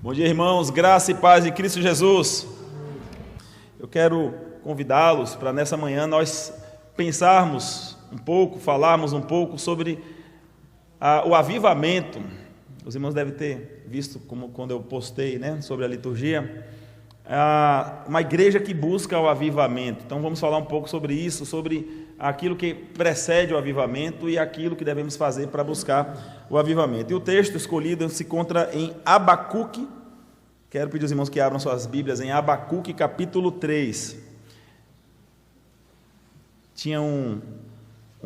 Bom dia, irmãos, graça e paz em Cristo Jesus. Eu quero convidá-los para nessa manhã nós pensarmos um pouco, falarmos um pouco sobre o avivamento. Os irmãos devem ter visto como quando eu postei, sobre a liturgia, uma igreja que busca o avivamento. Então vamos falar um pouco sobre isso, sobre aquilo que precede o avivamento e aquilo que devemos fazer para buscar o avivamento. E o texto escolhido se encontra em Abacuque. Quero pedir aos irmãos que abram suas Bíblias em Abacuque capítulo 3. Tinha um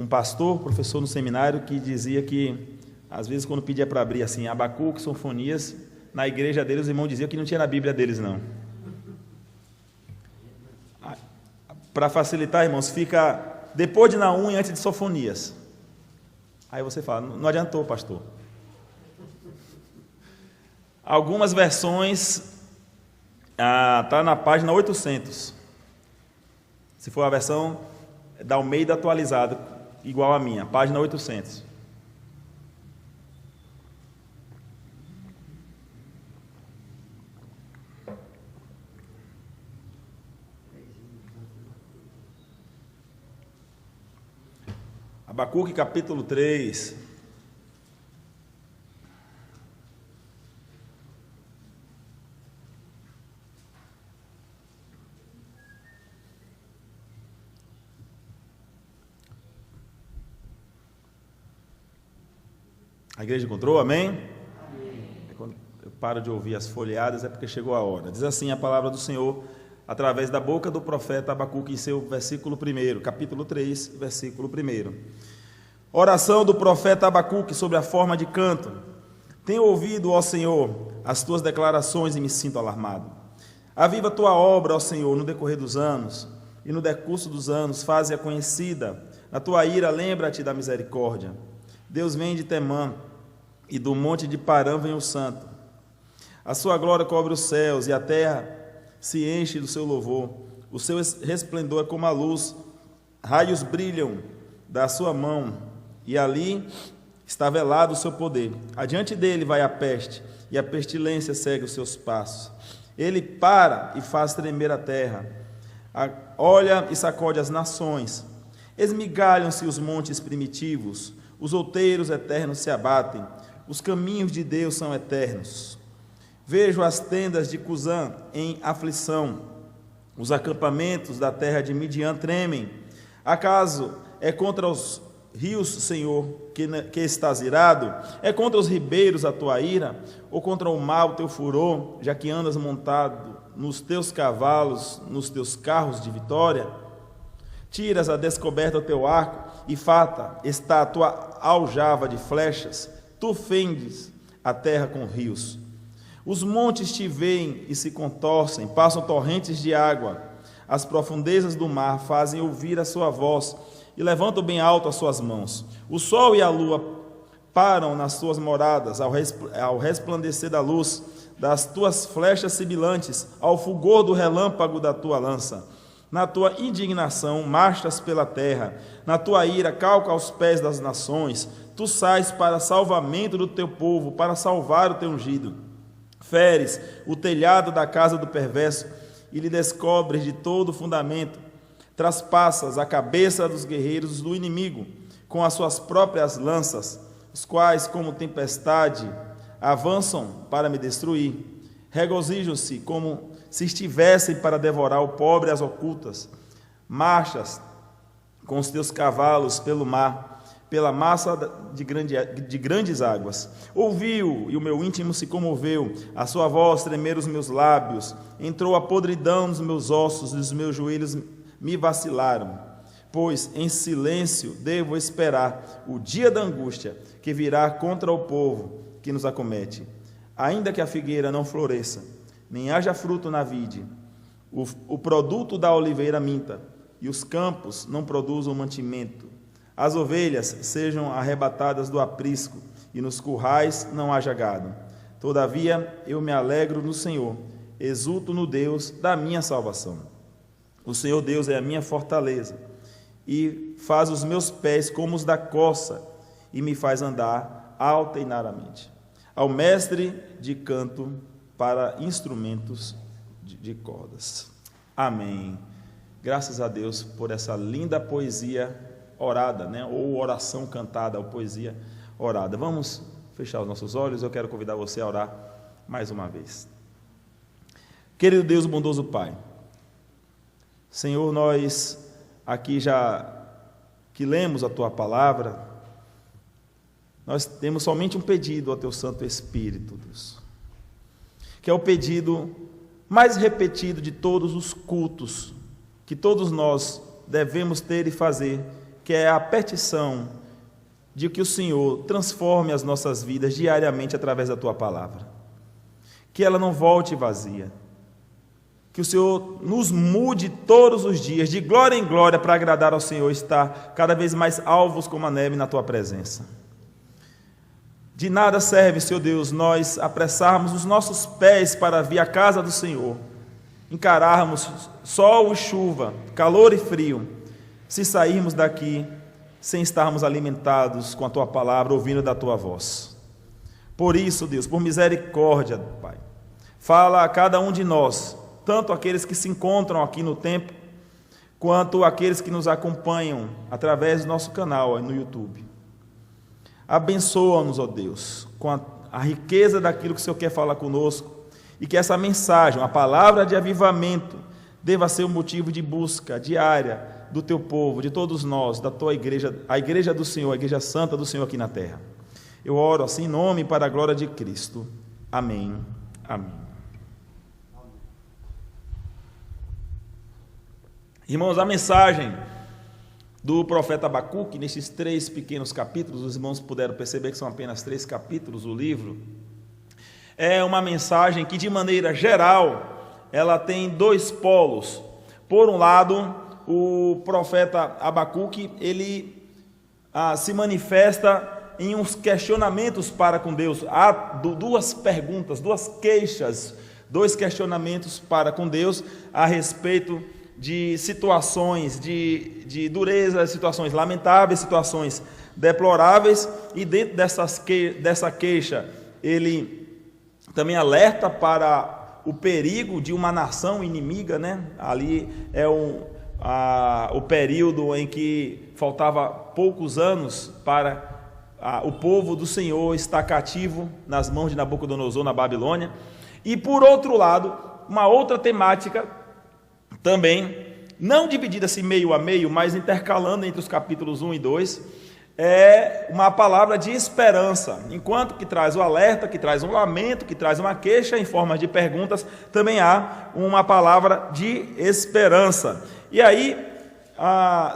pastor, professor no seminário, que dizia que às vezes quando pedia para abrir assim Abacuque, Sofonias, na igreja deles os irmãos diziam que não tinha na Bíblia deles não. Para facilitar, irmãos, fica depois de Naum e antes de Sofonias. Aí você fala, não adiantou, pastor. Algumas versões está na página 800. Se for a versão da Almeida atualizada, igual a minha, página 800. Abacuque capítulo 3. A igreja encontrou? Amém? Amém. Quando eu paro de ouvir as folheadas é porque chegou a hora. Diz assim a palavra do Senhor através da boca do profeta Abacuque em seu versículo 1, capítulo 3, versículo 1. Oração do profeta Abacuque sobre a forma de canto. Tenho ouvido, ó Senhor, as tuas declarações e me sinto alarmado. Aviva a tua obra, ó Senhor, no decorrer dos anos, e no decurso dos anos faze-a conhecida. Na tua ira lembra-te da misericórdia. Deus vem de Temã, e do monte de Parã vem o santo. A sua glória cobre os céus, e a terra se enche do seu louvor. O seu resplendor é como a luz, raios brilham da sua mão, e ali está velado o seu poder. Adiante dele vai a peste, e a pestilência segue os seus passos. Ele para e faz tremer a terra, olha e sacode as nações. Esmigalham-se os montes primitivos, os outeiros eternos se abatem, os caminhos de Deus são eternos. Vejo as tendas de Cusã em aflição, os acampamentos da terra de Midian tremem. Acaso é contra os rios, Senhor, que estás irado? É contra os ribeiros a tua ira? Ou contra o mar o teu furor, já que andas montado nos teus cavalos, nos teus carros de vitória? Tiras a descoberta o teu arco, e farta está a tua aljava de flechas. Tu fendes a terra com rios. Os montes te veem e se contorcem, passam torrentes de água. As profundezas do mar fazem ouvir a sua voz e levantam bem alto as suas mãos. O sol e a lua param nas suas moradas ao resplandecer da luz das tuas flechas sibilantes, ao fulgor do relâmpago da tua lança. Na tua indignação marchas pela terra, na tua ira calca aos pés das nações. Tu sais para salvamento do teu povo, para salvar o teu ungido. Feres o telhado da casa do perverso e lhe descobres de todo o fundamento. Traspassas a cabeça dos guerreiros do inimigo com as suas próprias lanças, os quais, como tempestade, avançam para me destruir. Regozijam-se como se estivessem para devorar o pobre às ocultas. Marchas com os teus cavalos pelo mar, pela massa de grandes águas. Ouviu, e o meu íntimo se comoveu, a sua voz tremer os meus lábios. Entrou a podridão nos meus ossos, e os meus joelhos me vacilaram. Pois em silêncio devo esperar o dia da angústia que virá contra o povo que nos acomete. Ainda que a figueira não floresça, nem haja fruto na vide, o produto da oliveira minta, e os campos não produzam mantimento. As ovelhas sejam arrebatadas do aprisco, e nos currais não haja gado. Todavia eu me alegro no Senhor, exulto no Deus da minha salvação. O Senhor Deus é a minha fortaleza, e faz os meus pés como os da corça, e me faz andar alternadamente. Ao mestre de canto para instrumentos de cordas. Amém. Graças a Deus por essa linda poesia orada, né? Ou oração cantada, ou poesia orada. Vamos fechar os nossos olhos. Eu quero convidar você a orar mais uma vez. Querido Deus, bondoso Pai, Senhor, nós aqui já que lemos a Tua palavra, nós temos somente um pedido ao Teu Santo Espírito, Deus, que é o pedido mais repetido de todos os cultos que todos nós devemos ter e fazer, que é a petição de que o Senhor transforme as nossas vidas diariamente através da Tua palavra, que ela não volte vazia, que o Senhor nos mude todos os dias, de glória em glória, para agradar ao Senhor, estar cada vez mais alvos como a neve na Tua presença. De nada serve, Senhor Deus, nós apressarmos os nossos pés para vir à casa do Senhor, encararmos sol e chuva, calor e frio, se sairmos daqui sem estarmos alimentados com a Tua palavra, ouvindo da Tua voz. Por isso, Deus, por misericórdia, Pai, fala a cada um de nós, tanto aqueles que se encontram aqui no templo, quanto aqueles que nos acompanham através do nosso canal no YouTube. Abençoa-nos, ó Deus, com a riqueza daquilo que o Senhor quer falar conosco, e que essa mensagem, a palavra de avivamento, deva ser um motivo de busca diária do Teu povo, de todos nós, da Tua igreja, a igreja do Senhor, a igreja santa do Senhor aqui na terra. Eu oro assim em nome e para a glória de Cristo. Amém. Amém. Irmãos, a mensagem do profeta Abacuque, nesses 3 pequenos capítulos, os irmãos puderam perceber que são apenas 3 capítulos do livro, é uma mensagem que, de maneira geral, ela tem 2 polos. Por um lado, o profeta Abacuque, ele se manifesta em uns questionamentos para com Deus. Há 2 perguntas, 2 queixas, 2 questionamentos para com Deus a respeito de situações de dureza, situações lamentáveis, situações deploráveis, e dentro dessa queixa, ele também alerta para o perigo de uma nação inimiga, né? Ali é o período em que faltava poucos anos para o povo do Senhor estar cativo nas mãos de Nabucodonosor na Babilônia. E por outro lado, uma outra temática também, não dividida assim meio a meio, mas intercalando entre os capítulos 1 e 2, é uma palavra de esperança. Enquanto que traz o alerta, que traz um lamento, que traz uma queixa em forma de perguntas, também há uma palavra de esperança. E aí,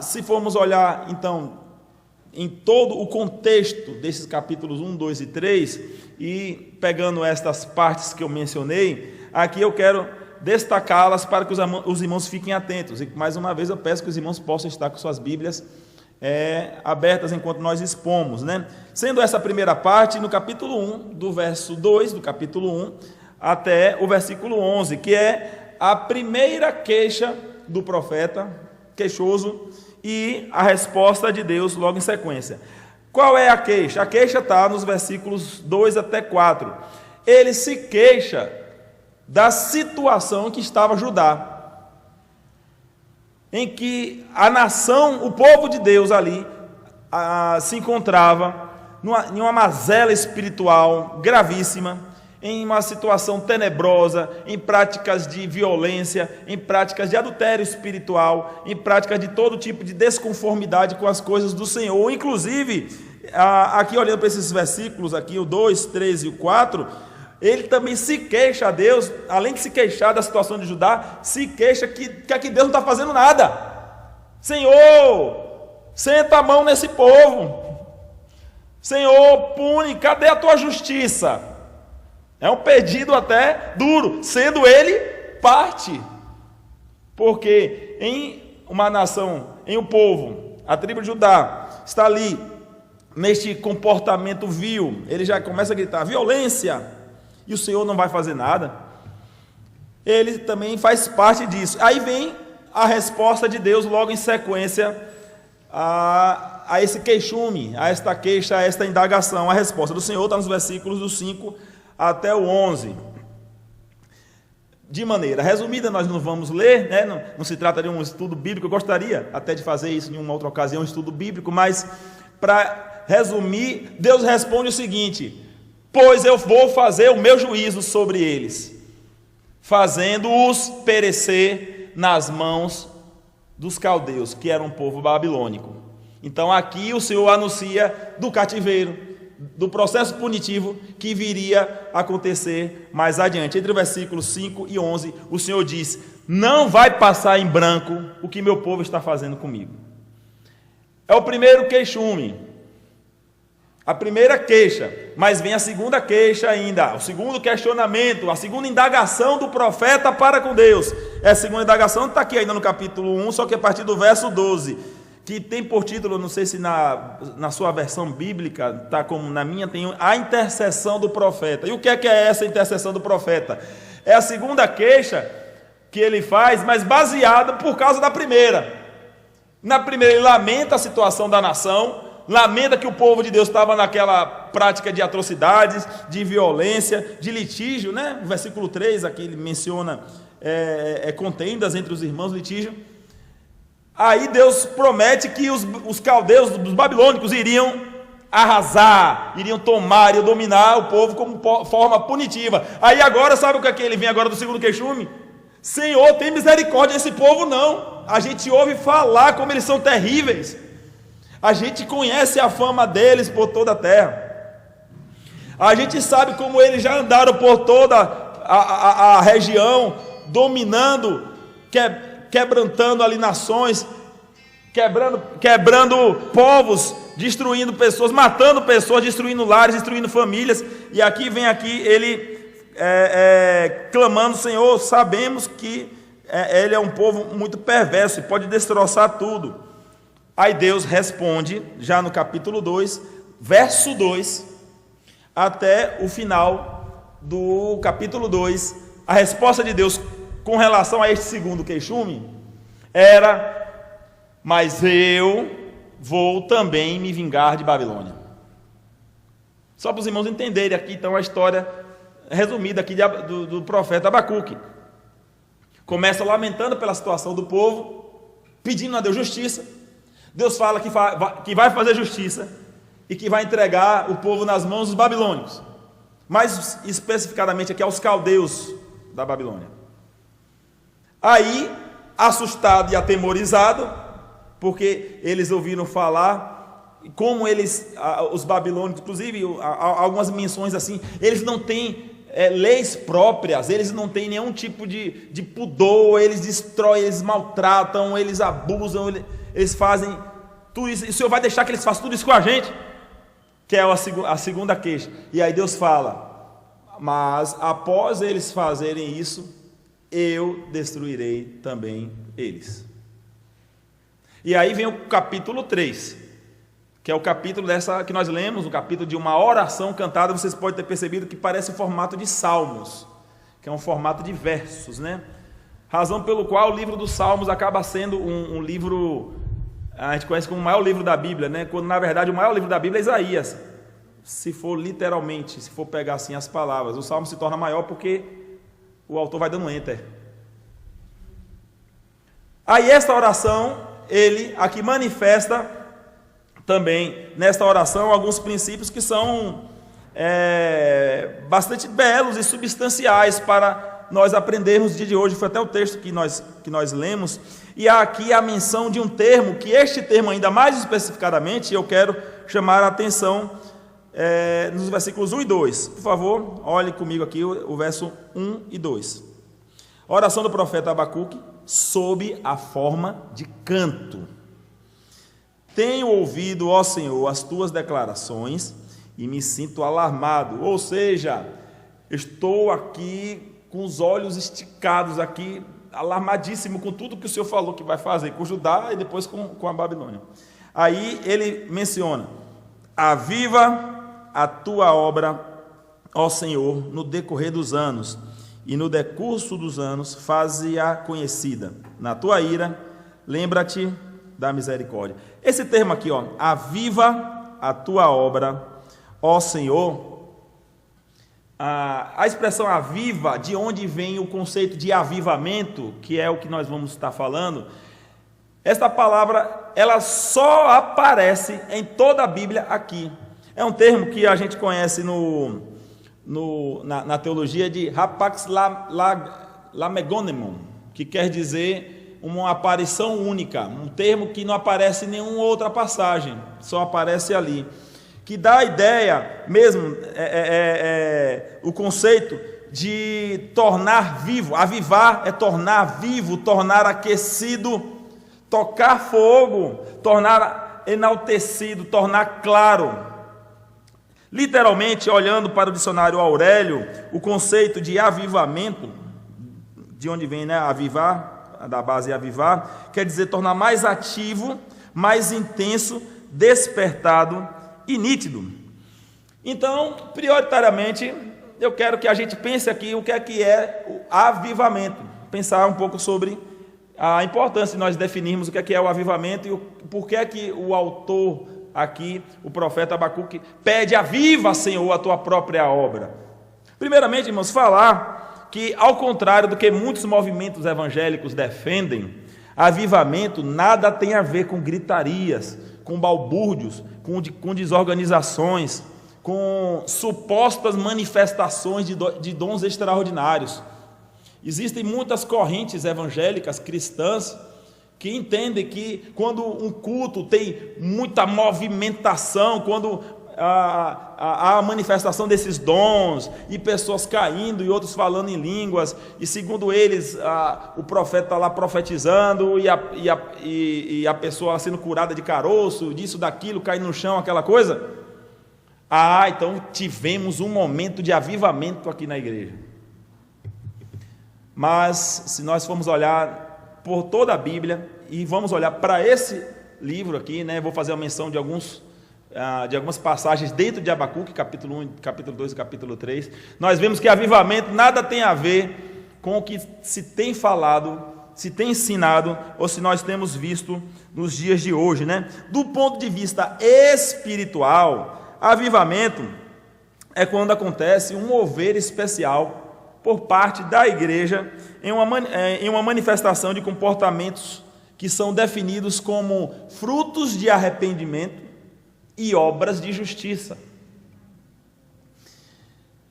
se formos olhar então em todo o contexto desses capítulos 1, 2 e 3, e pegando estas partes que eu mencionei, aqui eu quero destacá-las para que os irmãos fiquem atentos. E mais uma vez eu peço que os irmãos possam estar com suas Bíblias abertas enquanto nós expomos, né? Sendo essa primeira parte no capítulo 1, do verso 2 do capítulo 1 até o versículo 11, que é a primeira queixa do profeta queixoso e a resposta de Deus logo em sequência. Qual é a queixa? A queixa está nos versículos 2 até 4. Ele se queixa da situação em que estava Judá, em que a nação, o povo de Deus ali, se encontrava em uma mazela espiritual gravíssima, em uma situação tenebrosa, em práticas de violência, em práticas de adultério espiritual, em práticas de todo tipo de desconformidade com as coisas do Senhor. Inclusive, aqui olhando para esses versículos, aqui o 2, 3 e o 4, ele também se queixa a Deus, além de se queixar da situação de Judá, se queixa que Deus não está fazendo nada. Senhor, senta a mão nesse povo. Senhor, pune, cadê a tua justiça? É um pedido até duro, sendo ele parte. Porque em uma nação, em um povo, a tribo de Judá está ali, neste comportamento vil, ele já começa a gritar, violência, e o Senhor não vai fazer nada. Ele também faz parte disso. Aí vem a resposta de Deus logo em sequência a esse queixume, a esta queixa, a esta indagação. A resposta do Senhor está nos versículos do 5 até o 11. de maneira resumida, nós não vamos ler, né? Não se trata de um estudo bíblico. Eu gostaria até de fazer isso em uma outra ocasião, um estudo bíblico, mas para resumir, Deus responde o seguinte: pois eu vou fazer o meu juízo sobre eles, fazendo-os perecer nas mãos dos caldeus, que era um povo babilônico. Então aqui o Senhor anuncia do cativeiro, do processo punitivo que viria a acontecer mais adiante. Entre os versículos 5 e 11, o Senhor diz: não vai passar em branco o que meu povo está fazendo comigo. É o primeiro queixume, a primeira queixa, mas vem a segunda queixa ainda, o segundo questionamento, a segunda indagação do profeta para com Deus. Essa segunda indagação está aqui ainda no capítulo 1, só que a partir do verso 12, que tem por título, não sei se na sua versão bíblica, está como na minha, tem a intercessão do profeta. E o que é essa intercessão do profeta? É a segunda queixa que ele faz, mas baseada por causa da primeira. Na primeira ele lamenta a situação da nação, lamenta que o povo de Deus estava naquela prática de atrocidades, de violência, de litígio, né? No versículo 3 aqui ele menciona contendas entre os irmãos, litígio. Aí Deus promete que os caldeus, os babilônicos, iriam arrasar, iriam tomar, iriam dominar o povo como forma punitiva. Aí agora, sabe o que é que ele vem agora do segundo queixume? Senhor, tem misericórdia desse povo não. A gente ouve falar como eles são terríveis. A gente conhece a fama deles por toda a terra. A gente sabe como eles já andaram por toda a região, dominando, quebrantando ali nações, quebrando povos, destruindo pessoas, matando pessoas, destruindo lares, destruindo famílias. E aqui vem ele clamando: Senhor, sabemos que ele é um povo muito perverso e pode destroçar tudo. Aí Deus responde, já no capítulo 2, verso 2, até o final do capítulo 2, a resposta de Deus com relação a este segundo queixume era: mas eu vou também me vingar de Babilônia. Só para os irmãos entenderem aqui então a história resumida aqui do profeta Abacuque. Começa lamentando pela situação do povo, pedindo a Deus justiça. Deus fala que vai fazer justiça e que vai entregar o povo nas mãos dos babilônicos, mais especificadamente aqui aos caldeus da Babilônia. Aí, assustado e atemorizado, porque eles ouviram falar como os babilônicos, inclusive algumas menções assim, eles não têm leis próprias, eles não têm nenhum tipo de pudor, eles destroem, eles maltratam, eles abusam, eles fazem tudo isso. E o Senhor vai deixar que eles façam tudo isso com a gente? Que é a segunda queixa. E aí Deus fala: mas após eles fazerem isso, eu destruirei também eles. E aí vem o capítulo 3, que é o capítulo dessa que nós lemos, o capítulo de uma oração cantada. Vocês podem ter percebido que parece um formato de salmos, que é um formato de versos, né? Razão pelo qual o livro dos Salmos acaba sendo um livro, a gente conhece como o maior livro da Bíblia, né? Quando na verdade o maior livro da Bíblia é Isaías. Se for literalmente, se for pegar assim as palavras, o Salmo se torna maior porque o autor vai dando enter. Aí esta oração, ele aqui manifesta também, nesta oração, alguns princípios que são bastante belos e substanciais para nós aprendermos no dia de hoje. Foi até o texto que nós lemos, e há aqui a menção de um termo, que este termo ainda mais especificadamente, eu quero chamar a atenção nos versículos 1 e 2. Por favor, olhe comigo aqui o verso 1 e 2. A oração do profeta Abacuque sob a forma de canto. Tenho ouvido, ó Senhor, as tuas declarações e me sinto alarmado. Ou seja, estou aqui com os olhos esticados aqui, alarmadíssimo com tudo que o Senhor falou que vai fazer com Judá e depois com a Babilônia. Aí ele menciona: aviva a tua obra, ó Senhor, no decorrer dos anos, e no decurso dos anos faze-a conhecida. Na tua ira, lembra-te da misericórdia. Esse termo aqui, ó, aviva a tua obra, ó Senhor, A expressão aviva, de onde vem o conceito de avivamento, que é o que nós vamos estar falando, esta palavra, ela só aparece em toda a Bíblia aqui. É um termo que a gente conhece na teologia de rapax lamegonemon, que quer dizer uma aparição única, um termo que não aparece em nenhuma outra passagem, só aparece ali, que dá a ideia mesmo, o conceito de tornar vivo. Avivar é tornar vivo, tornar aquecido, tocar fogo, tornar enaltecido, tornar claro. Literalmente, olhando para o dicionário Aurélio, o conceito de avivamento, de onde vem, né, avivar, da base avivar, quer dizer tornar mais ativo, mais intenso, despertado e nítido. Então, prioritariamente, eu quero que a gente pense aqui o que é o avivamento, pensar um pouco sobre a importância de nós definirmos o que é o avivamento e por que é que o autor aqui, o profeta Abacuque, pede: aviva, Senhor, a tua própria obra. Primeiramente, irmãos, falar que, ao contrário do que muitos movimentos evangélicos defendem, avivamento nada tem a ver com gritarias, com balbúrdios, com desorganizações, com supostas manifestações de dons extraordinários. Existem muitas correntes evangélicas cristãs que entendem que quando um culto tem muita movimentação, quando há a manifestação desses dons, e pessoas caindo e outros falando em línguas, e segundo eles o profeta está lá profetizando, e a pessoa sendo curada de caroço, disso, daquilo, caindo no chão, aquela coisa. Então tivemos um momento de avivamento aqui na igreja. Mas se nós formos olhar por toda a Bíblia, e vamos olhar para esse livro aqui, né, vou fazer uma menção de algumas passagens dentro de Abacuque, capítulo 1, capítulo 2 e capítulo 3, nós vemos que avivamento nada tem a ver com o que se tem falado, se tem ensinado, ou se nós temos visto nos dias de hoje, né? Do ponto de vista espiritual, avivamento é quando acontece um mover especial por parte da igreja em uma manifestação de comportamentos que são definidos como frutos de arrependimento e obras de justiça.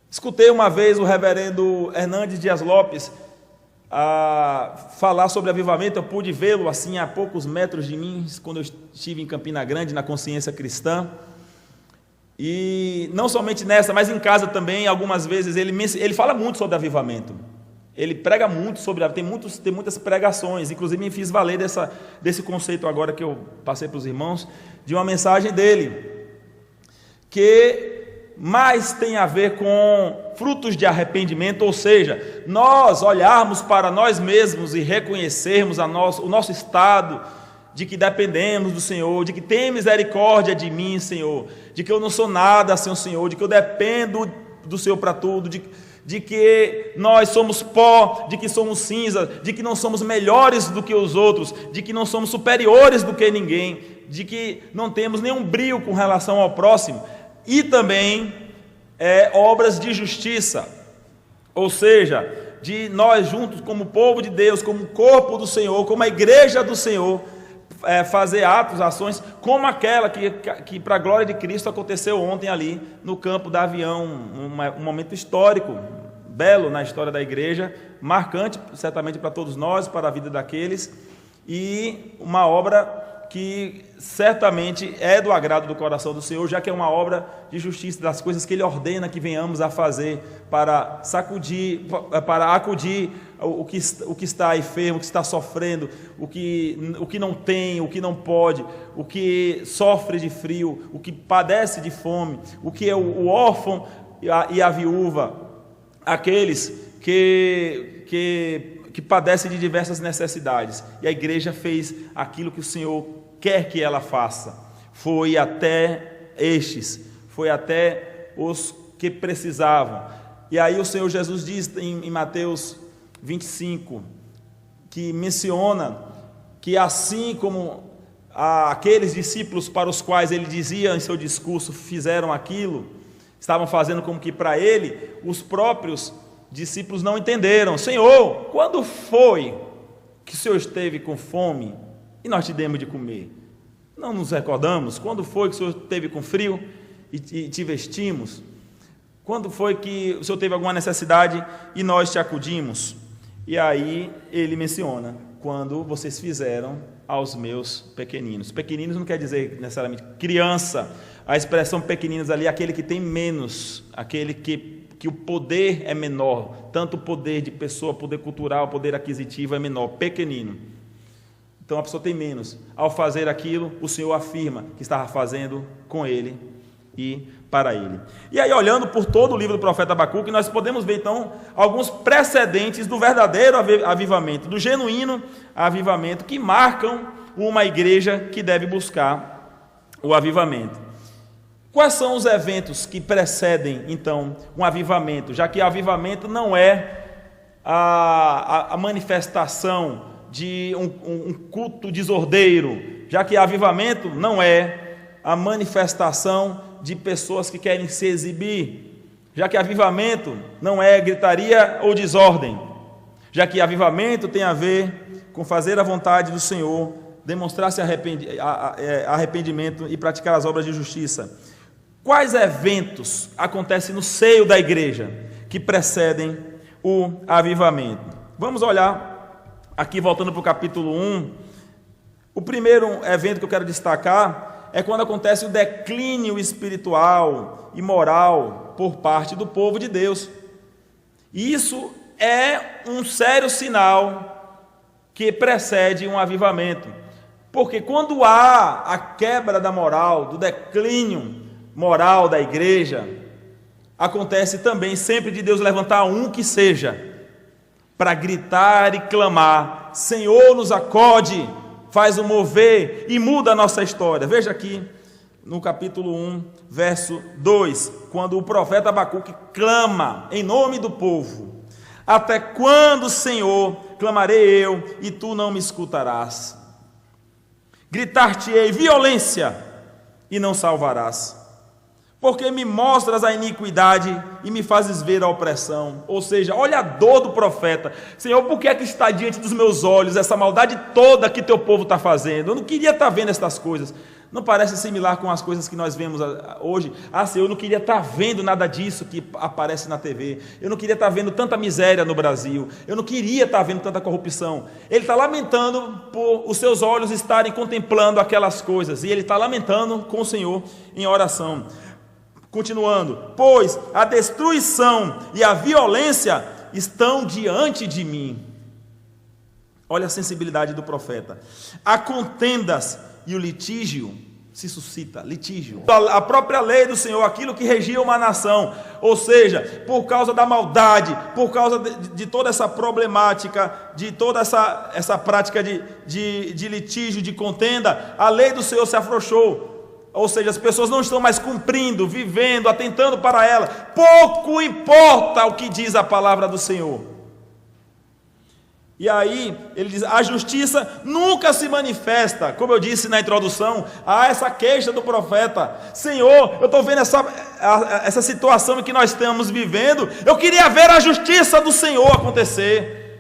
Escutei uma vez o reverendo Hernandes Dias Lopes falar sobre avivamento. Eu pude vê-lo assim a poucos metros de mim, quando eu estive em Campina Grande, na Consciência Cristã. E não somente nessa, mas em casa também, algumas vezes, ele fala muito sobre avivamento. Ele prega muito sobre, tem muitas pregações, inclusive me fiz valer desse conceito agora que eu passei para os irmãos, de uma mensagem dele, que mais tem a ver com frutos de arrependimento, ou seja, nós olharmos para nós mesmos e reconhecermos o nosso estado, de que dependemos do Senhor, de que tem misericórdia de mim, Senhor, de que eu não sou nada sem o Senhor, de que eu dependo do Senhor para tudo, de que nós somos pó, de que somos cinza, de que não somos melhores do que os outros, de que não somos superiores do que ninguém, de que não temos nenhum brio com relação ao próximo, e também obras de justiça, ou seja, de nós juntos como povo de Deus, como corpo do Senhor, como a igreja do Senhor, fazer atos, ações, como aquela que para a glória de Cristo aconteceu ontem ali no campo da Avião, um momento histórico, belo na história da igreja, marcante certamente para todos nós, para a vida daqueles, e uma obra que certamente é do agrado do coração do Senhor, já que é uma obra de justiça, das coisas que Ele ordena que venhamos a fazer para acudir o que está enfermo, o que está sofrendo, o que não tem, o que não pode, o que sofre de frio, o que padece de fome, o que é o órfão e a viúva, aqueles que padecem de diversas necessidades. E a igreja fez aquilo que o Senhor quer que ela faça. Foi até estes, foi até os que precisavam. E aí o Senhor Jesus diz em Mateus 25, que menciona que assim como aqueles discípulos para os quais ele dizia em seu discurso fizeram aquilo, estavam fazendo como que para ele, os próprios discípulos não entenderam. Senhor, quando foi que o Senhor esteve com fome e nós te demos de comer? Não nos recordamos? Quando foi que o Senhor esteve com frio e te vestimos? Quando foi que o Senhor teve alguma necessidade e nós te acudimos? E aí ele menciona, quando vocês fizeram aos meus pequeninos. Pequeninos não quer dizer necessariamente criança. A expressão pequeninos ali é aquele que tem menos, aquele que o poder é menor, tanto o poder de pessoa, poder cultural, poder aquisitivo é menor, pequenino. Então a pessoa tem menos. Ao fazer aquilo, o Senhor afirma que estava fazendo com ele e para ele. E aí, olhando por todo o livro do profeta Abacuque, nós podemos ver então alguns precedentes do verdadeiro avivamento, do genuíno avivamento, que marcam uma igreja que deve buscar o avivamento. Quais são os eventos que precedem então um avivamento, já que avivamento não é a manifestação de um culto desordeiro, já que avivamento não é a manifestação de pessoas que querem se exibir, já que avivamento não é gritaria ou desordem, já que avivamento tem a ver com fazer a vontade do Senhor, demonstrar-se arrependimento e praticar as obras de justiça. Quais eventos acontecem no seio da igreja que precedem o avivamento? Vamos olhar aqui, voltando para o capítulo 1. O primeiro evento que eu quero destacar é quando acontece o declínio espiritual e moral por parte do povo de Deus. E isso é um sério sinal que precede um avivamento. Porque quando há a quebra da moral, do declínio moral da igreja, acontece também sempre de Deus levantar um que seja, para gritar e clamar: Senhor, nos acode, faz o mover e muda a nossa história. Veja aqui no capítulo 1, verso 2, quando o profeta Abacuque clama em nome do povo: até quando, Senhor, clamarei eu e tu não me escutarás? Gritar-te-ei violência e não salvarás, porque me mostras a iniquidade e me fazes ver a opressão. Ou seja, olha a dor do profeta. Senhor, por que é que está diante dos meus olhos essa maldade toda que teu povo está fazendo? Eu não queria estar vendo estas coisas. Não parece similar com as coisas que nós vemos hoje? Senhor, eu não queria estar vendo nada disso que aparece na TV. Eu não queria estar vendo tanta miséria no Brasil. Eu não queria estar vendo tanta corrupção. Ele está lamentando por os seus olhos estarem contemplando aquelas coisas. E ele está lamentando com o Senhor em oração. Continuando: pois a destruição e a violência estão diante de mim. Olha a sensibilidade do profeta. Há contendas e o litígio se suscita, litígio. A própria lei do Senhor, aquilo que regia uma nação, ou seja, por causa da maldade, por causa de toda essa problemática, de toda essa prática de litígio, de contenda, a lei do Senhor se afrouxou. Ou seja, as pessoas não estão mais cumprindo, vivendo, atentando para ela. Pouco importa o que diz a palavra do Senhor. E aí, ele diz: a justiça nunca se manifesta. Como eu disse na introdução, há essa queixa do profeta: Senhor, eu estou vendo essa situação em que nós estamos vivendo. Eu queria ver a justiça do Senhor acontecer.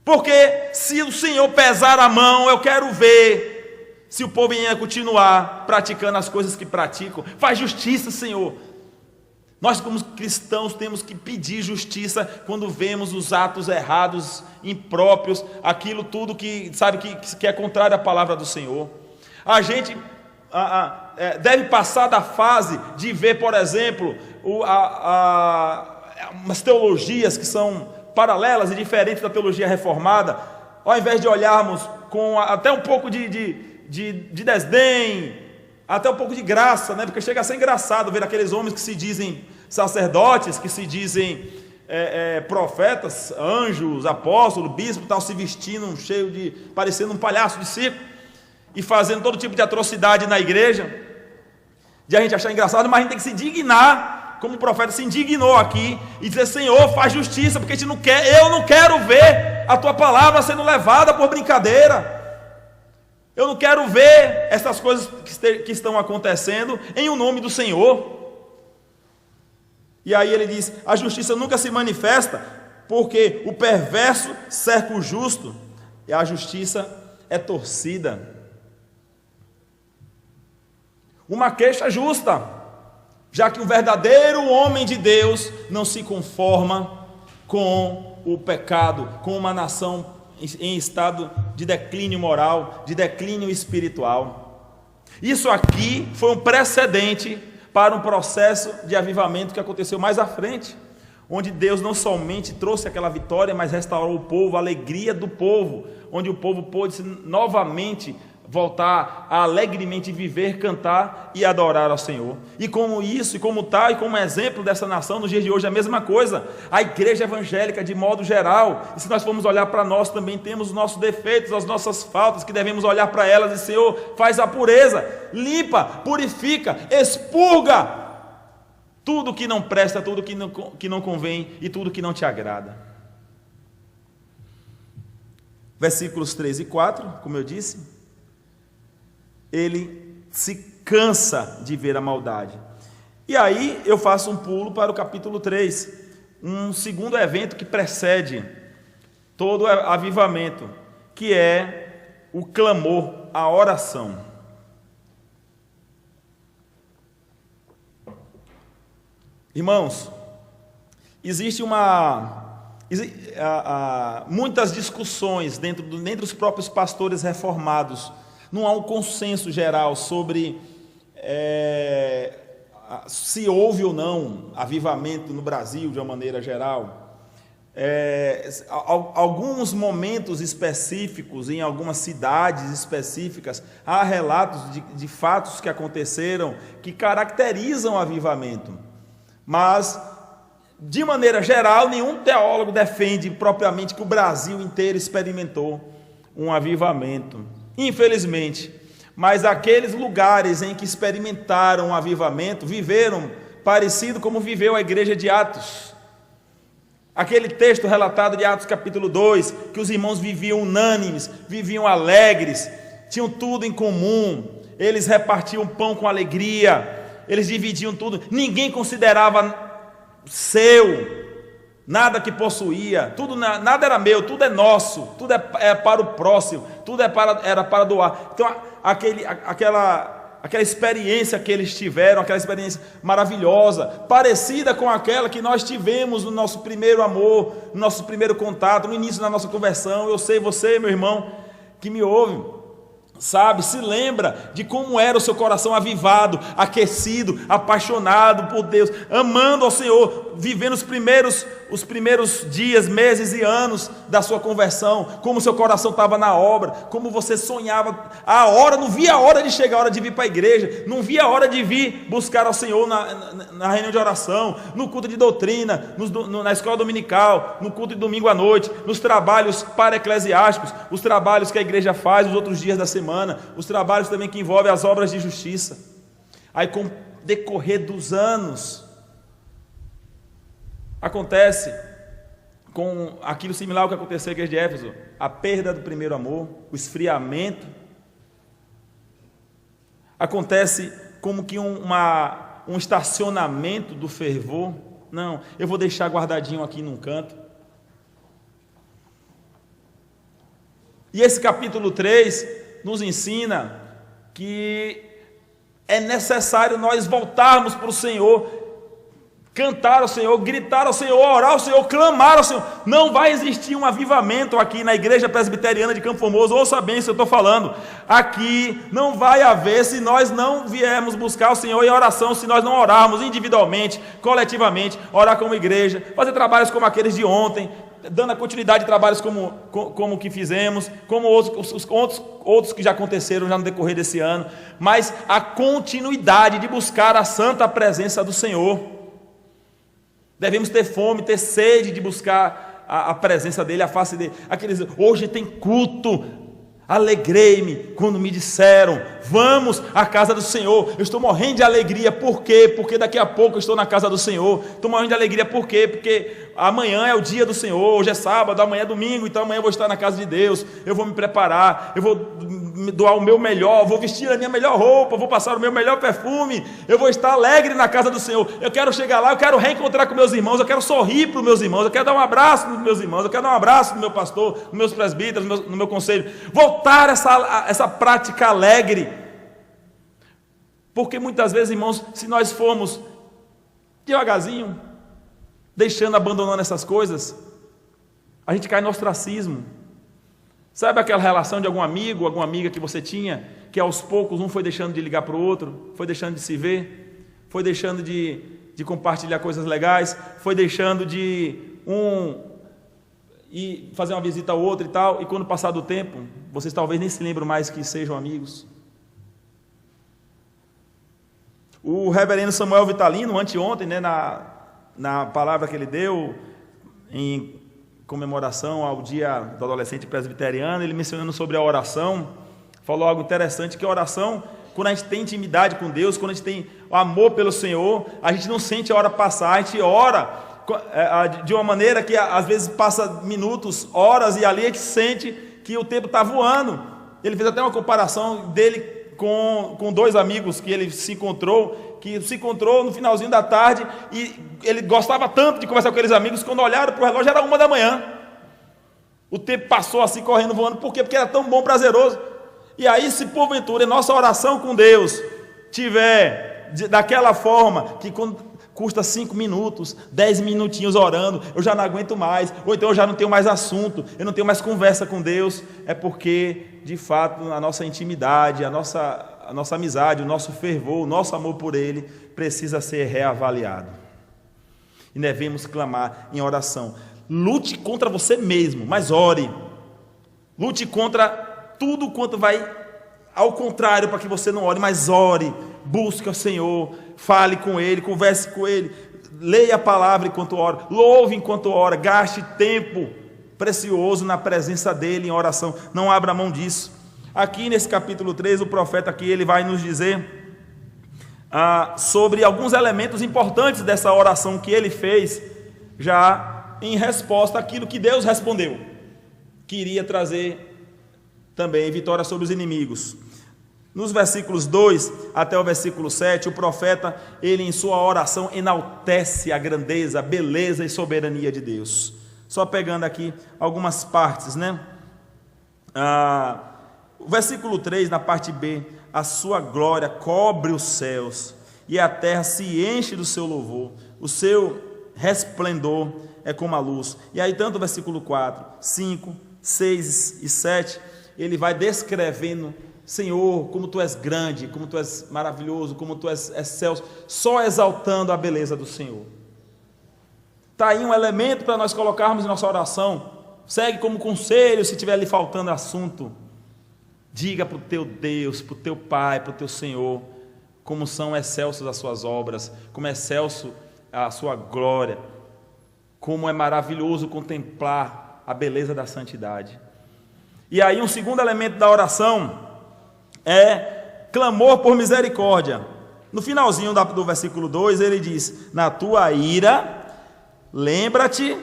Porque se o Senhor pesar a mão, eu quero ver se o povo ia continuar praticando as coisas que praticam. Faz justiça, Senhor. Nós, como cristãos, temos que pedir justiça quando vemos os atos errados, impróprios, aquilo tudo que é contrário à palavra do Senhor. A gente deve passar da fase de ver, por exemplo, umas teologias que são paralelas e diferentes da teologia reformada, ao invés de olharmos com até um pouco de desdém, até um pouco de graça, né? Porque chega a ser engraçado ver aqueles homens que se dizem sacerdotes, que se dizem profetas, anjos, apóstolos, bispos, tal, se vestindo parecendo um palhaço de circo e fazendo todo tipo de atrocidade na igreja, de a gente achar engraçado, mas a gente tem que se indignar, como o profeta se indignou aqui, e dizer: Senhor, faz justiça, porque eu não quero ver a tua palavra sendo levada por brincadeira. Eu não quero ver essas coisas que estão acontecendo em o nome do Senhor. E aí ele diz: a justiça nunca se manifesta, porque o perverso cerca o justo, e a justiça é torcida. Uma queixa justa, já que o verdadeiro homem de Deus não se conforma com o pecado, com uma nação em estado de declínio moral, de declínio espiritual. Isso aqui foi um precedente para um processo de avivamento que aconteceu mais à frente, onde Deus não somente trouxe aquela vitória, mas restaurou o povo, a alegria do povo, onde o povo pôde novamente voltar a alegremente viver, cantar e adorar ao Senhor. E como isso, e como tal, e como exemplo dessa nação, nos dias de hoje é a mesma coisa, a igreja evangélica de modo geral. E se nós formos olhar para nós, também temos os nossos defeitos, as nossas faltas, que devemos olhar para elas e: Senhor, faz a pureza, limpa, purifica, expurga tudo que não presta, tudo que não convém e tudo que não te agrada. Versículos 3 e 4, como eu disse, ele se cansa de ver a maldade. E aí eu faço um pulo para o capítulo 3, um segundo evento que precede todo avivamento, que é o clamor, a oração. Irmãos, existe muitas discussões dentro dos próprios pastores reformados. Não há um consenso geral sobre se houve ou não avivamento no Brasil de uma maneira geral. Alguns momentos específicos, em algumas cidades específicas, há relatos de fatos que aconteceram que caracterizam o avivamento. Mas, de maneira geral, nenhum teólogo defende propriamente que o Brasil inteiro experimentou um avivamento. Infelizmente, mas aqueles lugares em que experimentaram o avivamento, viveram parecido como viveu a igreja de Atos. Aquele texto relatado de Atos capítulo 2, que os irmãos viviam unânimes, viviam alegres, tinham tudo em comum, eles repartiam pão com alegria, eles dividiam tudo, ninguém considerava seu, nada que possuía, nada era meu, tudo é nosso, tudo é para o próximo, tudo era para doar. Então aquela experiência que eles tiveram, aquela experiência maravilhosa, parecida com aquela que nós tivemos no nosso primeiro amor, no nosso primeiro contato, no início da nossa conversão. Eu sei, você, meu irmão, que me ouve, sabe, se lembra de como era o seu coração avivado, aquecido, apaixonado por Deus, amando ao Senhor, vivendo os primeiros dias, meses e anos da sua conversão, como o seu coração estava na obra, como você sonhava não via a hora de chegar, a hora de vir para a igreja, não via a hora de vir buscar ao Senhor na reunião de oração, no culto de doutrina, na escola dominical, no culto de domingo à noite, nos trabalhos para-eclesiásticos, os trabalhos que a igreja faz nos outros dias da semana, os trabalhos também que envolvem as obras de justiça. Aí, com o decorrer dos anos, acontece com aquilo similar ao que aconteceu na igreja de Éfeso, a perda do primeiro amor, o esfriamento. Acontece como que um estacionamento do fervor. Não, eu vou deixar guardadinho aqui num canto. E esse capítulo 3 nos ensina que é necessário nós voltarmos para o Senhor, cantar ao Senhor, gritar ao Senhor, orar ao Senhor, clamar ao Senhor. Não vai existir um avivamento aqui na igreja presbiteriana de Campo Formoso. Ouça bem isso que eu estou falando. Aqui não vai haver, se nós não viermos buscar o Senhor em oração, se nós não orarmos individualmente, coletivamente, orar como igreja, fazer trabalhos como aqueles de ontem, dando a continuidade de trabalhos como o que fizemos, como outros que já aconteceram já no decorrer desse ano, mas a continuidade de buscar a santa presença do Senhor. Devemos ter fome, ter sede de buscar a presença dele, a face dele. Hoje tem culto, alegrei-me quando me disseram, vamos à casa do Senhor. Eu estou morrendo de alegria. Por quê? Porque daqui a pouco eu estou na casa do Senhor. Estou morrendo de alegria. Por quê? Porque amanhã é o dia do Senhor, hoje é sábado, amanhã é domingo, então amanhã eu vou estar na casa de Deus, eu vou me preparar, eu vou doar o meu melhor, vou vestir a minha melhor roupa, vou passar o meu melhor perfume, eu vou estar alegre na casa do Senhor, eu quero chegar lá, eu quero reencontrar com meus irmãos, eu quero sorrir para os meus irmãos, eu quero dar um abraço nos meus irmãos, eu quero dar um abraço no meu pastor, nos meus presbíteros, no meu conselho, voltar essa prática alegre, porque muitas vezes, irmãos, se nós formos devagarzinho, abandonando essas coisas, a gente cai no ostracismo. Sabe aquela relação de algum amigo, alguma amiga que você tinha, que aos poucos um foi deixando de ligar para o outro, foi deixando de se ver, foi deixando de compartilhar coisas legais, foi deixando de ir fazer uma visita ao outro e tal, e quando passar do tempo, vocês talvez nem se lembram mais que sejam amigos. O reverendo Samuel Vitalino, anteontem, né, na palavra que ele deu em comemoração ao dia do adolescente presbiteriano, ele mencionando sobre a oração, falou algo interessante, que a oração, quando a gente tem intimidade com Deus, quando a gente tem amor pelo Senhor, a gente não sente a hora passar, a gente ora de uma maneira que às vezes passa minutos, horas, e ali a gente sente que o tempo está voando. Ele fez até uma comparação dele com dois amigos que ele se encontrou no finalzinho da tarde, e ele gostava tanto de conversar com aqueles amigos, quando olharam para o relógio era 1h. O tempo passou assim, correndo, voando. Por quê? Porque era tão bom, prazeroso. E aí, se porventura nossa oração com Deus tiver daquela forma, que quando custa 5 minutos, 10 minutinhos orando, eu já não aguento mais, ou então eu já não tenho mais assunto, eu não tenho mais conversa com Deus, é porque, de fato, a nossa intimidade, a nossa amizade, o nosso fervor, o nosso amor por Ele precisa ser reavaliado. E devemos clamar em oração. Lute contra você mesmo, mas ore. Lute contra tudo quanto vai ao contrário, para que você não ore, mas ore. Busque o Senhor, fale com Ele, converse com Ele, leia a palavra enquanto ora, louve enquanto ora, gaste tempo precioso na presença dEle em oração. Não abra mão disso. Aqui nesse capítulo 3, o profeta aqui, ele vai nos dizer sobre alguns elementos importantes dessa oração que ele fez, já em resposta àquilo que Deus respondeu, que iria trazer também vitória sobre os inimigos. Nos versículos 2 até o versículo 7, o profeta, ele em sua oração enaltece a grandeza, a beleza e soberania de Deus. Só pegando aqui algumas partes, né? O versículo 3, na parte B, a sua glória cobre os céus, e a terra se enche do seu louvor, o seu resplendor é como a luz. E aí tanto o versículo 4, 5, 6 e 7, ele vai descrevendo: Senhor, como Tu és grande, como Tu és maravilhoso, como Tu és excelso, só exaltando a beleza do Senhor. Está aí um elemento para nós colocarmos em nossa oração. Segue como conselho, se estiver lhe faltando assunto. Diga para o teu Deus, para o teu Pai, para o teu Senhor, como são excelsos as suas obras, como é excelso a sua glória, como é maravilhoso contemplar a beleza da santidade. E aí um segundo elemento da oração é clamor por misericórdia. No finalzinho do versículo 2, ele diz: na tua ira, lembra-te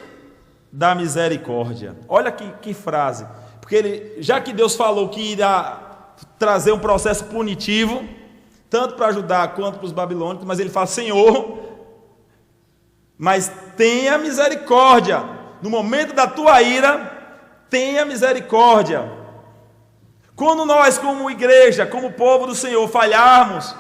da misericórdia. Olha que frase. Porque já que Deus falou que irá trazer um processo punitivo, tanto para ajudar quanto para os babilônicos, mas ele fala: Senhor, mas tenha misericórdia, no momento da tua ira, tenha misericórdia. Quando nós, como igreja, como povo do Senhor, falharmos,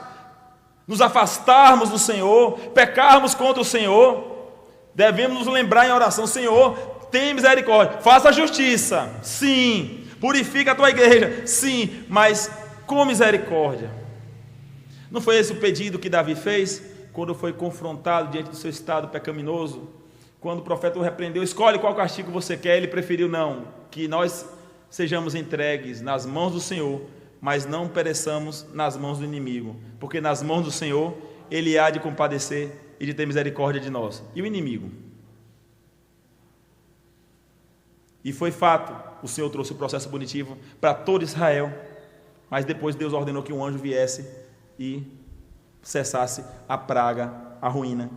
nos afastarmos do Senhor, pecarmos contra o Senhor, devemos nos lembrar em oração: Senhor, tem misericórdia, faça justiça, sim, purifica a tua igreja, sim, mas com misericórdia. Não foi esse o pedido que Davi fez, quando foi confrontado diante do seu estado pecaminoso? Quando o profeta o repreendeu: escolhe qual castigo você quer, ele preferiu não, que nós sejamos entregues nas mãos do Senhor, mas não pereçamos nas mãos do inimigo, porque nas mãos do Senhor, Ele há de compadecer e de ter misericórdia de nós. E o inimigo? E foi fato, o Senhor trouxe o processo punitivo para todo Israel, mas depois Deus ordenou que um anjo viesse e cessasse a praga, a ruína,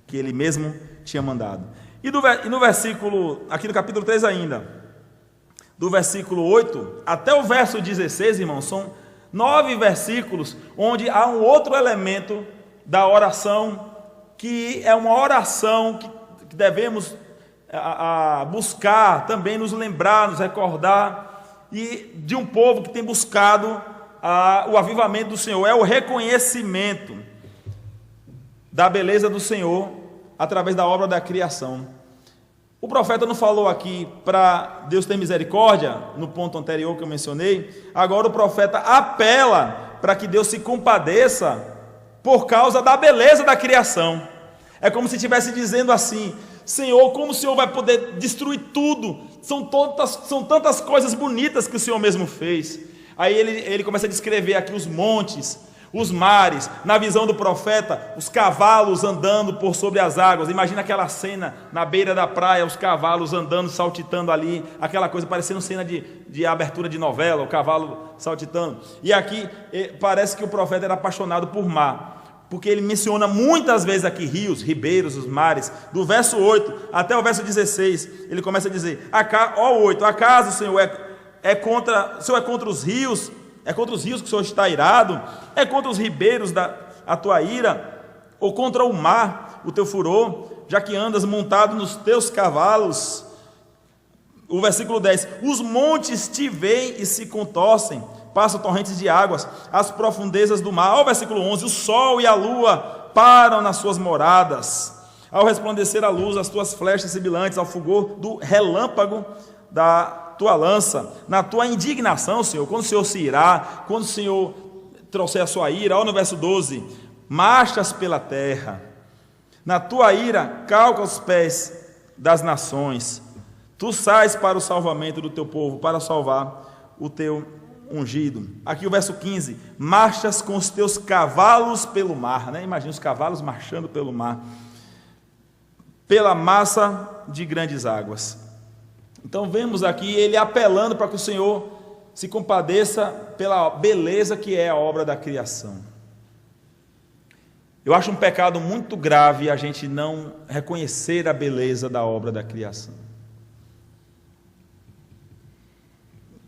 que Ele mesmo tinha mandado. E no versículo, aqui no capítulo 3 ainda, do versículo 8 até o verso 16, irmãos, são 9 versículos, onde há um outro elemento da oração, que é uma oração que devemos buscar, também nos lembrar, nos recordar, e de um povo que tem buscado o avivamento do Senhor, é o reconhecimento da beleza do Senhor através da obra da criação. O profeta não falou aqui para Deus ter misericórdia, no ponto anterior que eu mencionei. Agora o profeta apela para que Deus se compadeça por causa da beleza da criação. É como se estivesse dizendo assim: Senhor, como o Senhor vai poder destruir tudo? São tantas coisas bonitas que o Senhor mesmo fez. Aí ele começa a descrever aqui os montes, os mares, na visão do profeta, os cavalos andando por sobre as águas. Imagina aquela cena na beira da praia, os cavalos andando, saltitando ali, aquela coisa parecendo cena de abertura de novela, o cavalo saltitando. E aqui parece que o profeta era apaixonado por mar, porque ele menciona muitas vezes aqui rios, ribeiros, os mares. Do verso 8 até o verso 16, ele começa a dizer: ó 8, acaso o Senhor o Senhor é contra os rios? É contra os rios que o Senhor está irado? É contra os ribeiros a tua ira? Ou contra o mar, o teu furor, já que andas montado nos teus cavalos? O versículo 10: os montes te veem e se contorcem, passam torrentes de águas, as profundezas do mar. Ao versículo 11: o sol e a lua param nas suas moradas, ao resplandecer a luz, as tuas flechas sibilantes, ao fulgor do relâmpago da tua lança, na tua indignação, Senhor, quando o Senhor se irá, quando o Senhor trouxer a sua ira. Olha no verso 12: marchas pela terra, na tua ira calca os pés das nações, tu sais para o salvamento do teu povo, para salvar o teu ungido. Aqui o verso 15: marchas com os teus cavalos pelo mar, né? Imagina os cavalos marchando pelo mar, pela massa de grandes águas. Então vemos aqui ele apelando para que o Senhor se compadeça pela beleza que é a obra da criação. Eu acho um pecado muito grave a gente não reconhecer a beleza da obra da criação.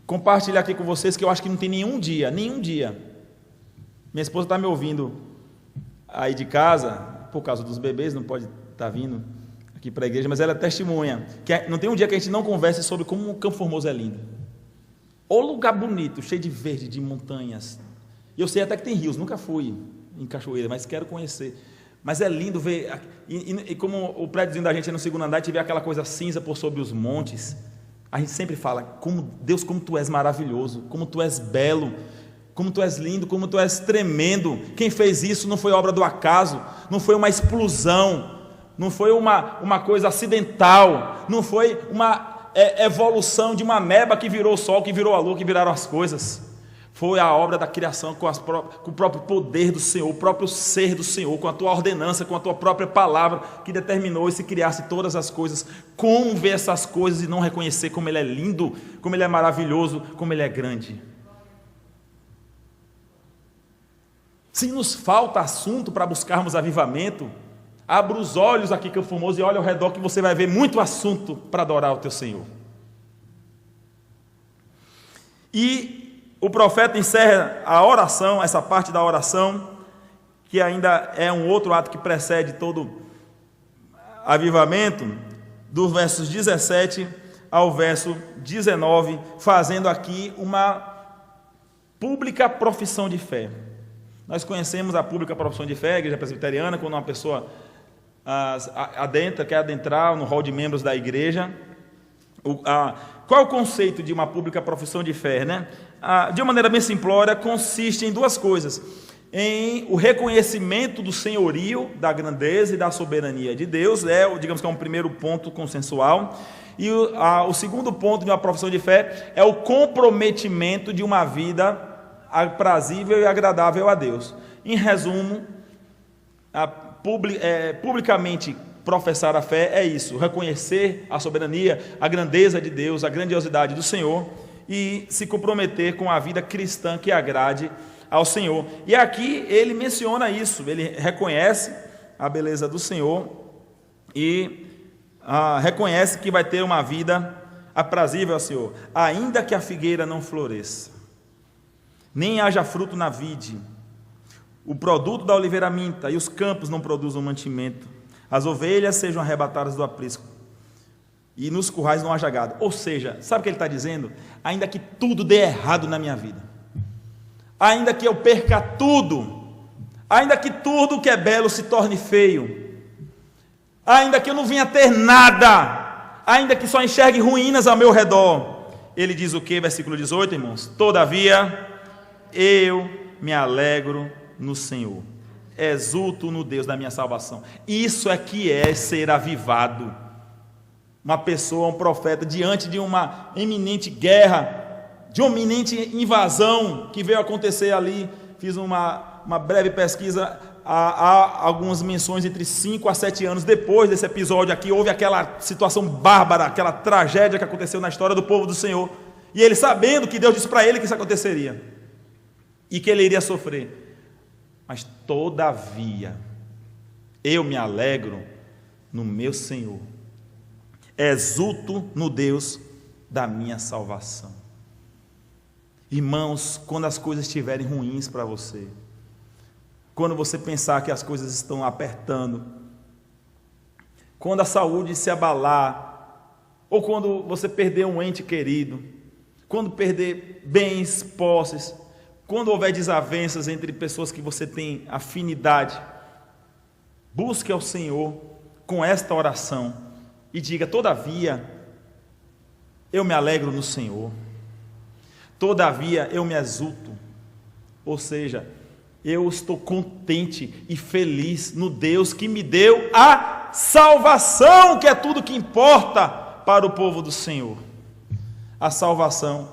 Compartilhar aqui com vocês que eu acho que não tem nenhum dia. Minha esposa está me ouvindo aí de casa, por causa dos bebês, não pode estar vindo aqui para a igreja, mas ela é testemunha, que não tem um dia que a gente não converse sobre como o Campo Formoso é lindo. O lugar bonito, cheio de verde, de montanhas. Eu sei até que tem rios, nunca fui em Cachoeira, mas quero conhecer. Mas é lindo ver, e como o prédiozinho da gente é no segundo andar, a gente vê aquela coisa cinza por sobre os montes. A gente sempre fala: como Deus, como tu és maravilhoso, como tu és belo, como tu és lindo, como tu és tremendo. Quem fez isso não foi obra do acaso, não foi uma explosão, não foi uma coisa acidental, não foi uma evolução de uma ameba que virou o sol, que virou a lua, que viraram as coisas. Foi a obra da criação com o próprio poder do Senhor, o próprio ser do Senhor, com a tua ordenança, com a tua própria palavra, que determinou e se criasse todas as coisas. Como ver essas coisas e não reconhecer como Ele é lindo, como Ele é maravilhoso, como Ele é grande? Se nos falta assunto para buscarmos avivamento, abra os olhos aqui, Campo Formoso, e olha ao redor que você vai ver muito assunto para adorar o teu Senhor. E o profeta encerra a oração, essa parte da oração, que ainda é um outro ato que precede todo avivamento, dos versos 17 ao verso 19, fazendo aqui uma pública profissão de fé. Nós conhecemos a pública profissão de fé, a igreja presbiteriana, quando uma pessoa quer adentrar no hall de membros da igreja. Qual é o conceito de uma pública profissão de fé, né? De uma maneira bem simplória, consiste em duas coisas: em o reconhecimento do senhorio, da grandeza e da soberania de Deus, digamos que é um primeiro ponto consensual, e o segundo ponto de uma profissão de fé é o comprometimento de uma vida aprazível e agradável a Deus. Em resumo, publicamente professar a fé é isso: reconhecer a soberania, a grandeza de Deus, a grandiosidade do Senhor, e se comprometer com a vida cristã que agrade ao Senhor. E aqui ele menciona isso, ele reconhece a beleza do Senhor e reconhece que vai ter uma vida aprazível ao Senhor, ainda que a figueira não floresça, nem haja fruto na vide, o produto da oliveira minta, e os campos não produzam mantimento, as ovelhas sejam arrebatadas do aprisco, e nos currais não haja gado. Ou seja, sabe o que ele está dizendo? Ainda que tudo dê errado na minha vida, ainda que eu perca tudo, ainda que tudo que é belo se torne feio, ainda que eu não venha ter nada, ainda que só enxergue ruínas ao meu redor, ele diz o que? Versículo 18, irmãos: todavia eu me alegro no Senhor, exulto no Deus da minha salvação. Isso é que é ser avivado. Uma pessoa, um profeta, diante de uma iminente guerra, de uma iminente invasão que veio acontecer ali. Fiz uma breve pesquisa, há algumas menções entre 5 a 7 anos depois desse episódio aqui, houve aquela situação bárbara, aquela tragédia que aconteceu na história do povo do Senhor, e ele, sabendo que Deus disse para ele que isso aconteceria, e que ele iria sofrer, mas todavia, eu me alegro no meu Senhor, exulto no Deus da minha salvação. Irmãos, quando as coisas estiverem ruins para você, quando você pensar que as coisas estão apertando, quando a saúde se abalar, ou quando você perder um ente querido, quando perder bens, posses, quando houver desavenças entre pessoas que você tem afinidade, busque ao Senhor com esta oração e diga: todavia eu me alegro no Senhor, todavia eu me exulto, ou seja, eu estou contente e feliz no Deus que me deu a salvação, que é tudo que importa para o povo do Senhor. A salvação,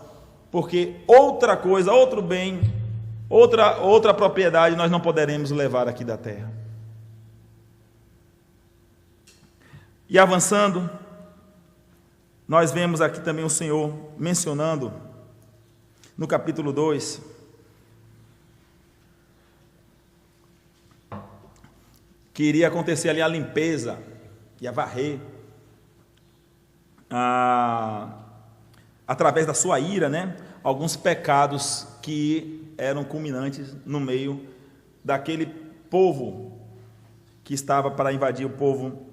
porque outra coisa, outro bem, outra propriedade nós não poderemos levar aqui da terra. E avançando, nós vemos aqui também o Senhor mencionando no capítulo 2, que iria acontecer ali a limpeza, ia varrer, através da sua ira, né, alguns pecados que eram culminantes no meio daquele povo que estava para invadir o povo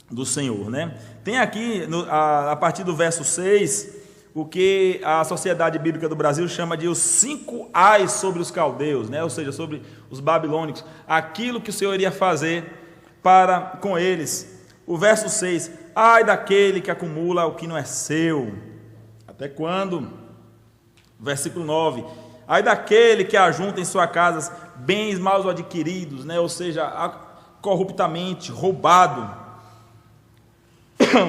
do Senhor, né? Tem aqui, a partir do verso 6, o que a Sociedade Bíblica do Brasil chama de os 5 ais sobre os caldeus, né? Ou seja, sobre os babilônicos, aquilo que o Senhor iria fazer para com eles. O verso 6: ai daquele que acumula o que não é seu. Até quando? Versículo 9: ai daquele que ajunta em sua casa bens mal adquiridos, né? Ou seja, corruptamente, roubado.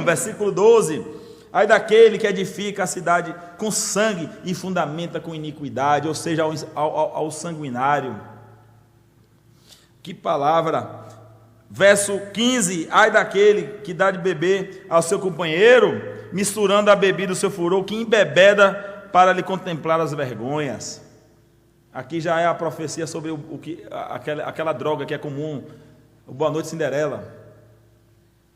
Versículo 12: ai daquele que edifica a cidade com sangue e fundamenta com iniquidade, ou seja, ao sanguinário. Que palavra! Verso 15: ai daquele que dá de beber ao seu companheiro, misturando a bebida do seu furor, que embebeda para lhe contemplar as vergonhas. Aqui já é a profecia sobre aquela droga que é comum, o Boa Noite Cinderela.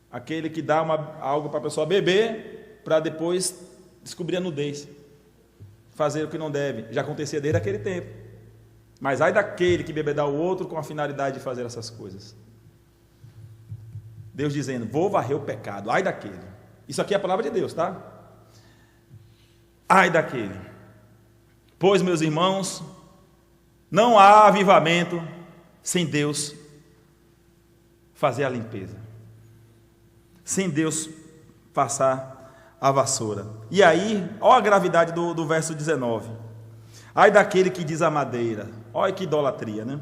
Aquele que dá algo para a pessoa beber, para depois descobrir a nudez, fazer o que não deve. Já acontecia desde aquele tempo. Mas ai daquele que bebedar o outro com a finalidade de fazer essas coisas. Deus dizendo: vou varrer o pecado, ai daquele. Isso aqui é a palavra de Deus, tá? Ai daquele. Pois, meus irmãos, não há avivamento sem Deus fazer a limpeza, sem Deus passar a vassoura. E aí, olha a gravidade do verso 19. Ai daquele que diz a madeira, olha que idolatria, né?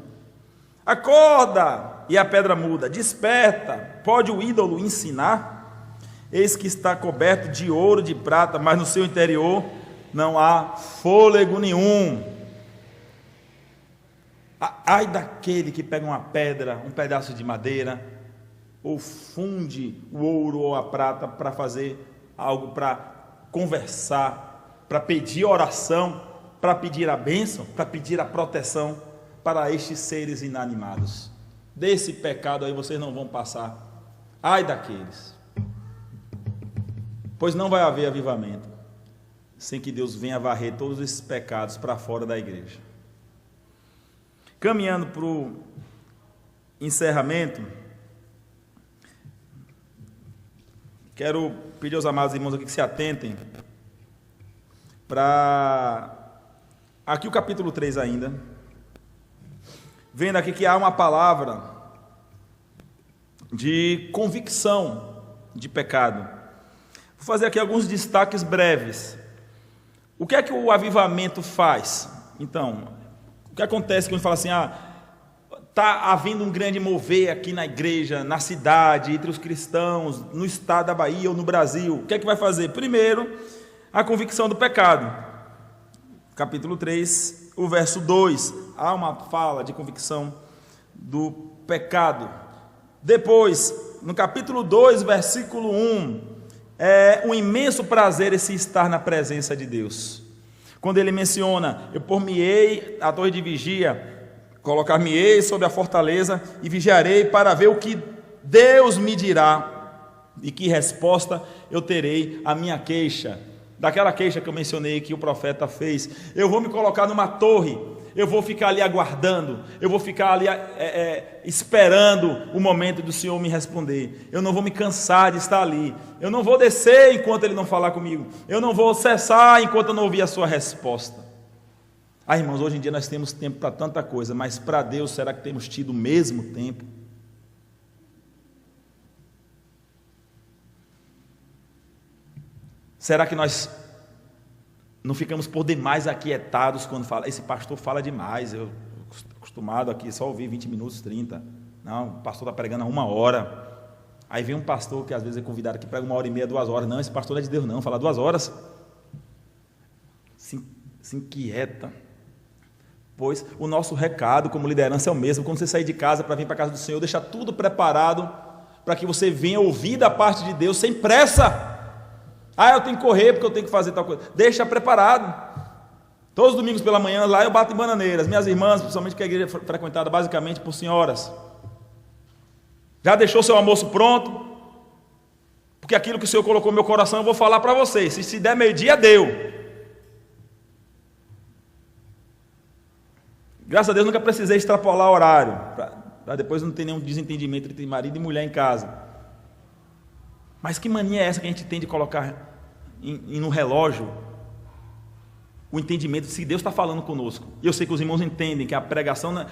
Acorda, e a pedra muda, desperta, pode o ídolo ensinar? Eis que está coberto de ouro, de prata, mas no seu interior não há fôlego nenhum. Ai daquele que pega uma pedra, um pedaço de madeira, ou funde o ouro ou a prata para fazer algo, para conversar, para pedir oração, para pedir a bênção, para pedir a proteção para estes seres inanimados. Desse pecado aí vocês não vão passar. Ai daqueles. Pois não vai haver avivamento sem que Deus venha varrer todos esses pecados para fora da igreja. Caminhando para o encerramento, quero pedir aos amados irmãos aqui que se atentem para aqui o capítulo 3 ainda, vendo aqui que há uma palavra de convicção de pecado. Vou fazer aqui alguns destaques breves. O que é que o avivamento faz? Então, o que acontece quando fala assim, está havendo um grande mover aqui na igreja, na cidade, entre os cristãos, no estado da Bahia ou no Brasil? O que é que vai fazer? Primeiro, a convicção do pecado. Capítulo 3, o verso 2, há uma fala de convicção do pecado. Depois, no capítulo 2, versículo 1, é um imenso prazer esse estar na presença de Deus. Quando ele menciona, eu pôr-me-ei a torre de vigia, colocar-me-ei sobre a fortaleza e vigiarei para ver o que Deus me dirá e que resposta eu terei à minha queixa. Daquela queixa que eu mencionei que o profeta fez, eu vou me colocar numa torre, eu vou ficar ali aguardando, eu vou ficar ali esperando o momento do Senhor me responder. Eu não vou me cansar de estar ali, eu não vou descer enquanto Ele não falar comigo, eu não vou cessar enquanto eu não ouvir a sua resposta. Irmãos, hoje em dia nós temos tempo para tanta coisa, mas para Deus será que temos tido o mesmo tempo? Será que nós não ficamos por demais aquietados quando fala, esse pastor fala demais, eu estou acostumado aqui só ouvir 20 minutos, 30, não, o pastor está pregando há 1 hora, aí vem um pastor que às vezes é convidado aqui, prega 1h30, 2 horas, não, esse pastor não é de Deus não, fala 2 horas, se inquieta, pois o nosso recado como liderança é o mesmo, quando você sair de casa para vir para a casa do Senhor, deixar tudo preparado, para que você venha ouvir da parte de Deus, sem pressa. Eu tenho que correr porque eu tenho que fazer tal coisa. Deixa preparado. Todos os domingos pela manhã, lá eu bato em Bananeiras. Minhas irmãs, principalmente que a igreja é frequentada basicamente por senhoras. Já deixou seu almoço pronto? Porque aquilo que o Senhor colocou no meu coração, eu vou falar para vocês. Se der meio-dia, deu. Graças a Deus nunca precisei extrapolar horário, para depois não ter nenhum desentendimento entre marido e mulher em casa. Mas que mania é essa que a gente tem de colocar no relógio o entendimento de se Deus está falando conosco? E eu sei que os irmãos entendem que a pregação,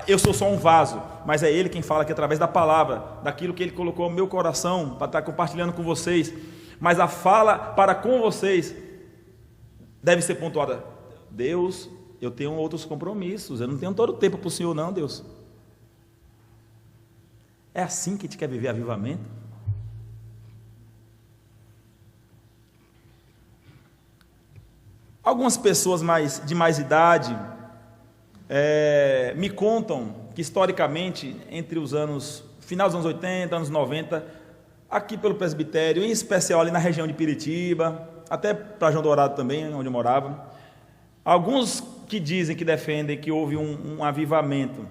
eu sou só um vaso, mas é Ele quem fala aqui através da palavra, daquilo que Ele colocou no meu coração, para estar compartilhando com vocês. Mas a fala para com vocês deve ser pontuada. Deus, eu tenho outros compromissos, eu não tenho todo o tempo para o Senhor não, Deus. É assim que a gente quer viver avivamento? Algumas pessoas de mais idade me contam que historicamente, entre os final dos anos 80, anos 90, aqui pelo presbitério, em especial ali na região de Piritiba, até para João Dourado também, onde eu morava, alguns que dizem, que defendem que houve um avivamento.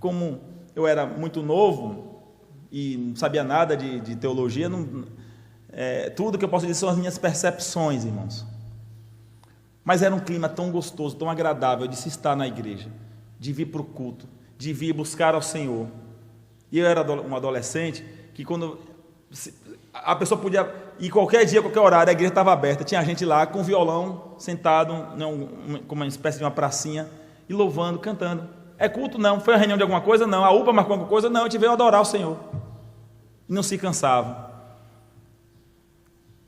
Como eu era muito novo e não sabia nada de teologia, tudo que eu posso dizer são as minhas percepções, irmãos. Mas era um clima tão gostoso, tão agradável de se estar na igreja, de vir para o culto, de vir buscar ao Senhor. E eu era um adolescente que quando a pessoa podia ir qualquer dia, qualquer horário, a igreja estava aberta, tinha gente lá com violão, sentado, como uma espécie de uma pracinha, e louvando, cantando. É culto? Não. Foi uma reunião de alguma coisa? Não. A UPA marcou alguma coisa? Não. A gente veio adorar o Senhor. E não se cansavam.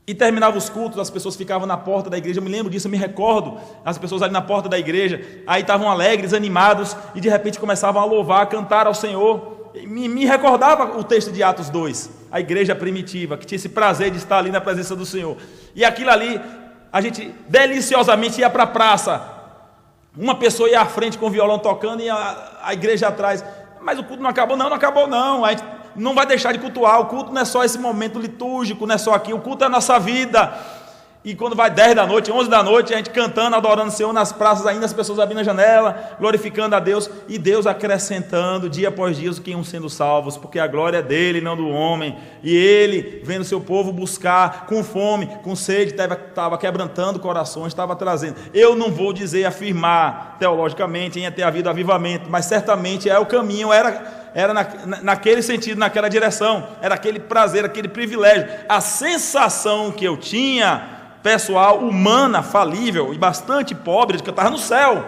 E terminava os cultos, as pessoas ficavam na porta da igreja, eu me lembro disso, eu me recordo, as pessoas ali na porta da igreja, aí estavam alegres, animados, e de repente começavam a louvar, a cantar ao Senhor. Me recordava o texto de Atos 2, a igreja primitiva, que tinha esse prazer de estar ali na presença do Senhor. E aquilo ali, a gente deliciosamente ia para a praça, uma pessoa ia à frente com o violão tocando e a igreja atrás. Mas o culto não acabou? Não acabou não. A gente não vai deixar de cultuar. O culto não é só esse momento litúrgico, não é só aqui. O culto é a nossa vida. E quando vai 10 da noite, 11 da noite, a gente cantando, adorando o Senhor nas praças ainda, as pessoas abrindo a janela, glorificando a Deus, e Deus acrescentando dia após dia os que iam sendo salvos, porque a glória é dele, não do homem. E ele, vendo seu povo buscar, com fome, com sede, estava quebrantando corações, estava trazendo. Eu não vou dizer, afirmar teologicamente em ter havido avivamento, mas certamente é o caminho, era naquele sentido, naquela direção, era aquele prazer, aquele privilégio, a sensação que eu tinha, pessoal, humana, falível e bastante pobre, de que eu estava no céu,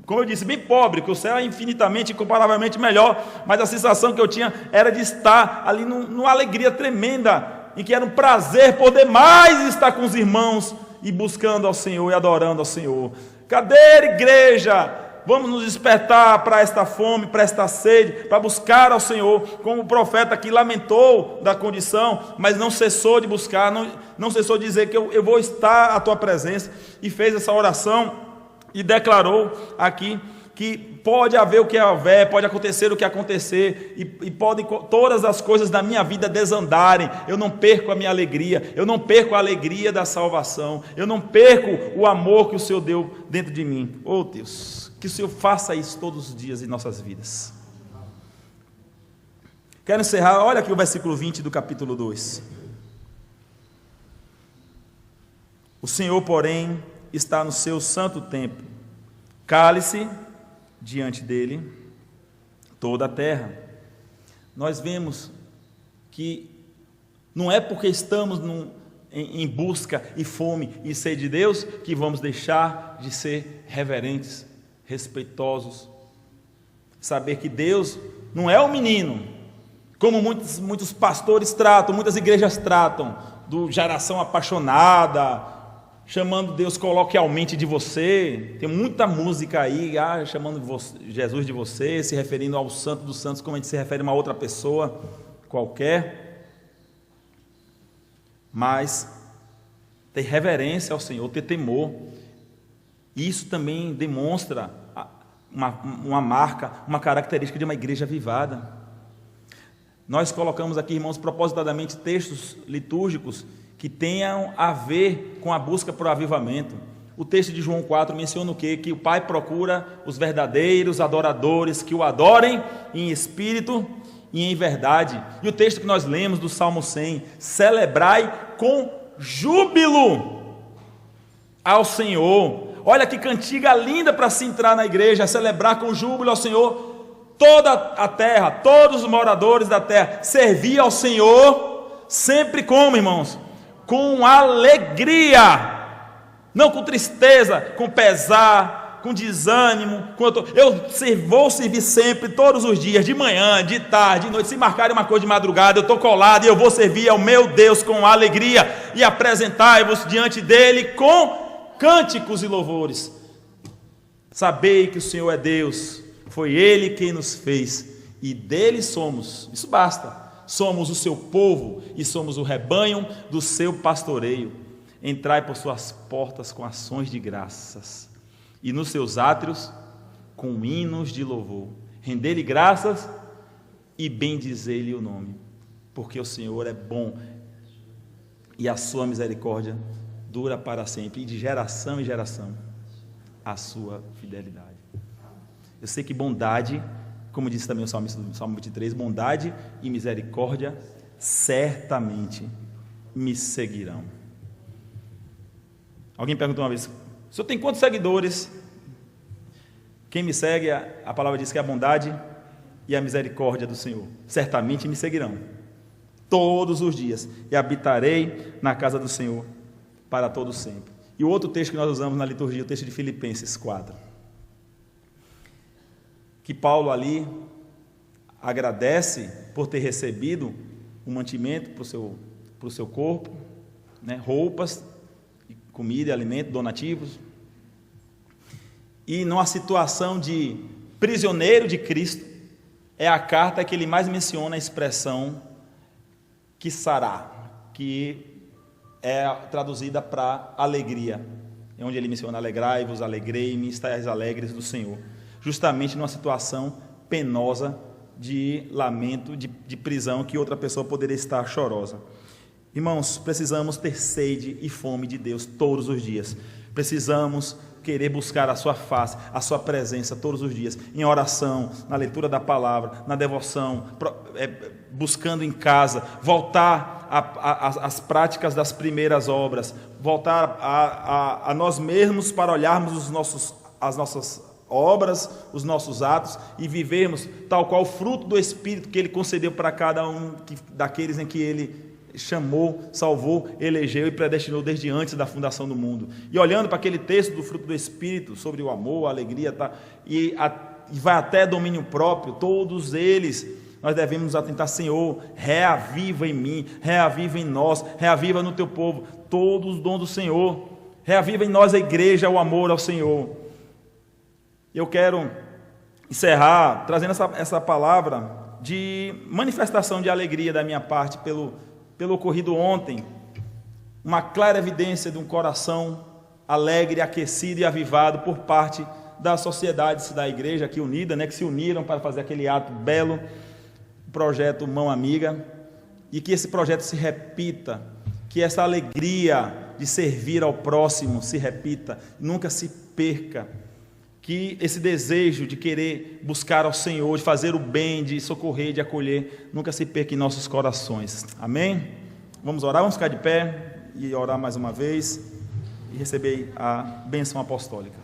como eu disse, bem pobre, que o céu é infinitamente, incomparavelmente melhor, mas a sensação que eu tinha era de estar ali numa alegria tremenda, em que era um prazer poder mais estar com os irmãos e buscando ao Senhor e adorando ao Senhor. Cadê a igreja? Vamos nos despertar para esta fome, para esta sede, para buscar ao Senhor, como o profeta aqui lamentou da condição, mas não cessou de buscar, não cessou de dizer que eu vou estar à tua presença, e fez essa oração, e declarou aqui, que pode haver o que houver, pode acontecer o que acontecer, e podem todas as coisas da minha vida desandarem, eu não perco a minha alegria, eu não perco a alegria da salvação, eu não perco o amor que o Senhor deu dentro de mim. Oh Deus, que o Senhor faça isso todos os dias em nossas vidas. Quero encerrar, olha aqui o versículo 20 do capítulo 2. O Senhor, porém, está no seu santo templo, cale-se diante dele toda a terra. Nós vemos que não é porque estamos em busca e fome e sede de Deus que vamos deixar de ser reverentes, respeitosos, saber que Deus não é um menino, como muitos pastores tratam, muitas igrejas tratam, do geração apaixonada, chamando Deus coloquialmente de você. Tem muita música aí, chamando Jesus de você, se referindo ao Santo dos Santos, como a gente se refere a uma outra pessoa qualquer. Mas ter reverência ao Senhor, ter temor, isso também demonstra uma marca, uma característica de uma igreja avivada. Nós colocamos aqui, irmãos, propositadamente textos litúrgicos que tenham a ver com a busca por avivamento. O texto de João 4 menciona o quê? Que o Pai procura os verdadeiros adoradores, que o adorem em espírito e em verdade. E o texto que nós lemos do Salmo 100, celebrai com júbilo ao Senhor. Olha que cantiga linda para se entrar na igreja, celebrar com júbilo ao Senhor, toda a terra, todos os moradores da terra, servir ao Senhor, sempre como, irmãos? Com alegria, não com tristeza, com pesar, com desânimo. Eu vou servir sempre, todos os dias, de manhã, de tarde, de noite. Se marcarem uma coisa de madrugada, eu estou colado e eu vou servir ao meu Deus com alegria e apresentai-vos diante dele com cânticos e louvores. Sabei que o Senhor é Deus, foi Ele quem nos fez e dele somos, isso basta. Somos o seu povo e somos o rebanho do seu pastoreio. Entrai por suas portas com ações de graças e nos seus átrios com hinos de louvor. Render-lhe graças e bendizer-lhe o nome, porque o Senhor é bom e a sua misericórdia dura para sempre, e de geração em geração a sua fidelidade. Eu sei que bondade, como disse também o salmista do Salmo 23, bondade e misericórdia certamente me seguirão. Alguém perguntou uma vez: o senhor tem quantos seguidores? Quem me segue, a palavra diz que é a bondade e a misericórdia do Senhor certamente me seguirão todos os dias, e habitarei na casa do Senhor para todo sempre. E o outro texto que nós usamos na liturgia, o texto de Filipenses 4, que Paulo ali agradece por ter recebido um mantimento para o seu corpo, né, roupas, comida e alimento, donativos, e numa situação de prisioneiro de Cristo, é a carta que ele mais menciona a expressão quiçará, que é traduzida para alegria, é onde ele menciona: alegrai-vos, alegrei-me, estais alegres do Senhor, justamente numa situação penosa de lamento, de prisão, que outra pessoa poderia estar chorosa. Irmãos, precisamos ter sede e fome de Deus todos os dias. Precisamos querer buscar a sua face, a sua presença todos os dias, em oração, na leitura da palavra, na devoção, buscando em casa, voltar às práticas das primeiras obras, voltar a nós mesmos para olharmos as nossas obras, os nossos atos e vivermos tal qual o fruto do Espírito que Ele concedeu para cada um daqueles em que Ele chamou, salvou, elegeu e predestinou desde antes da fundação do mundo. E olhando para aquele texto do fruto do Espírito, sobre o amor, a alegria, e vai até domínio próprio, todos eles, nós devemos nos atentar: Senhor, reaviva em mim, reaviva em nós, reaviva no teu povo, todos os dons do Senhor, reaviva em nós a igreja, o amor ao Senhor. Eu quero encerrar trazendo essa palavra de manifestação de alegria da minha parte pelo ocorrido ontem, uma clara evidência de um coração alegre, aquecido e avivado por parte das sociedades da igreja aqui unida, que se uniram para fazer aquele ato belo, o projeto Mão Amiga, e que esse projeto se repita, que essa alegria de servir ao próximo se repita, nunca se perca, que esse desejo de querer buscar ao Senhor, de fazer o bem, de socorrer, de acolher, nunca se perca em nossos corações. Amém? Vamos orar, vamos ficar de pé e orar mais uma vez e receber a bênção apostólica.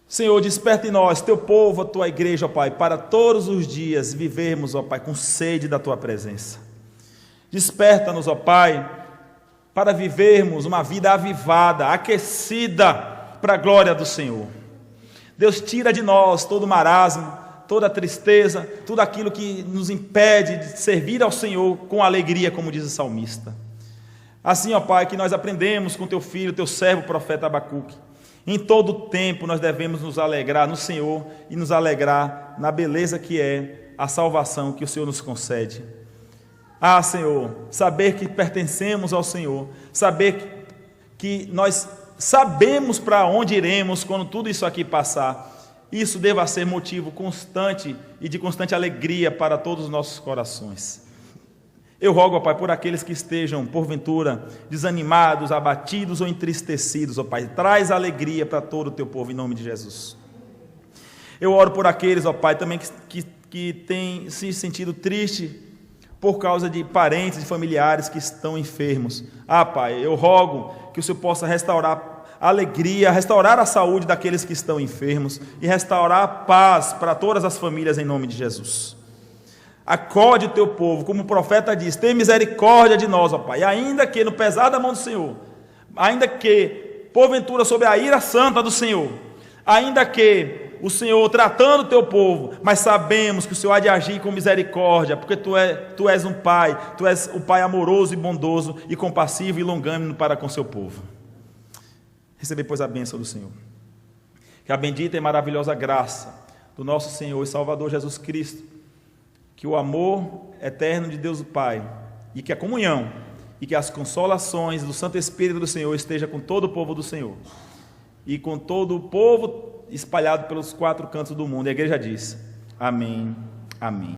Senhor, desperta em nós, teu povo, a tua igreja, ó Pai, para todos os dias vivermos, ó Pai, com sede da tua presença. Desperta-nos, ó Pai, para vivermos uma vida avivada, aquecida, para a glória do Senhor. Deus, tira de nós todo o marasmo, toda a tristeza, tudo aquilo que nos impede de servir ao Senhor com alegria, como diz o salmista. Assim, ó Pai, que nós aprendemos com teu filho, teu servo, o profeta Abacuque. Em todo o tempo nós devemos nos alegrar no Senhor e nos alegrar na beleza que é a salvação que o Senhor nos concede. Ah, Senhor, saber que pertencemos ao Senhor, saber que nós sabemos para onde iremos quando tudo isso aqui passar, isso deva ser motivo constante e de constante alegria para todos os nossos corações. Eu rogo, ó Pai, por aqueles que estejam, porventura, desanimados, abatidos ou entristecidos, ó Pai, traz alegria para todo o teu povo, em nome de Jesus. Eu oro por aqueles, ó Pai, também que têm se sentido triste por causa de parentes e familiares que estão enfermos. Ah, Pai, eu rogo que o Senhor possa restaurar a alegria, restaurar a saúde daqueles que estão enfermos e restaurar a paz para todas as famílias, em nome de Jesus. Acode o teu povo, como o profeta diz: tem misericórdia de nós, ó Pai, ainda que no pesar da mão do Senhor, ainda que porventura sob a ira santa do Senhor, ainda que o Senhor tratando o teu povo, mas sabemos que o Senhor há de agir com misericórdia, porque tu és um Pai, tu és o Pai amoroso e bondoso e compassivo e longânimo para com seu povo. Recebei, pois, a bênção do Senhor. Que a bendita e maravilhosa graça do nosso Senhor e Salvador Jesus Cristo, que o amor eterno de Deus o Pai, e que a comunhão, e que as consolações do Santo Espírito do Senhor esteja com todo o povo do Senhor, e com todo o povo espalhado pelos 4 cantos do mundo. E a igreja diz: amém, amém.